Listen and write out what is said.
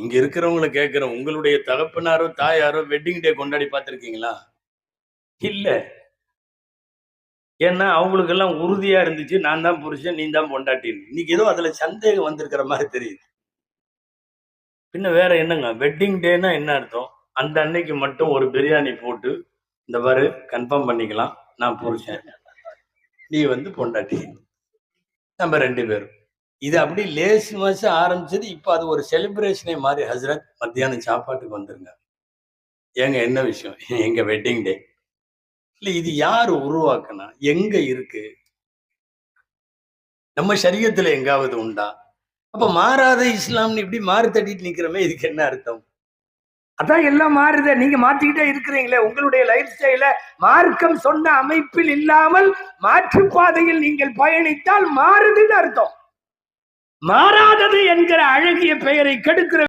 இங்க இருக்கிறவங்களை கேட்கிறோம், உங்களுடைய தகப்பனாரோ தாயாரோ வெட்டிங் டே கொண்டாடி பார்த்திருக்கீங்களா? இல்ல. ஏன்னா அவங்களுக்கு எல்லாம் உறுதியா இருந்துச்சு, நான் தான் புருஷன், நீ தான் பொண்டாட்டின்னு. இன்னைக்கு ஏதோ அதுல சந்தேகம் வந்திருக்கிற மாதிரி தெரியுது. பின்ன வேற என்னங்க, வெட்டிங் டேனா என்ன அர்த்தம்? அந்த அன்னைக்கு மட்டும் ஒரு பிரியாணி போட்டு, இந்த பாரு கன்ஃபார்ம் பண்ணிக்கலாம், நான் புருஷன், நீ வந்து பொண்டாட்டி, நம்ம 2 பேரும். இது அப்படி லேசு மாசு ஆரம்பிச்சது. இப்ப அது ஒரு செலிப்ரேஷனே மாறி, ஹஸ்ரத் மத்தியானம் சாப்பாட்டுக்கு வந்துருங்க. ஏங்க என்ன விஷயம்? எங்க வெட்டிங் டே. இல்ல, இது யாரு உருவாக்குனா? எங்க இருக்கு? நம்ம ஷரியத்துல எங்காவது உண்டா? அப்ப மாறாத இஸ்லாம்னு இப்படி மாறு தட்டிட்டு நிக்கிறோமே, இதுக்கு என்ன அர்த்தம்? அதான் எல்லாம் மாறுதே, நீங்க மாத்திக்கிட்டே இருக்கிறீங்களே. உங்களுடைய லைஃப் ஸ்டைல மார்க்கம் சொன்ன அமைப்பில் இல்லாமல் மாற்று பாதையில் நீங்கள் பயணித்தால் மாறுதுன்னு அர்த்தம். மாறாதது என்கிற அழகிய பெயரை கெடுக்கிற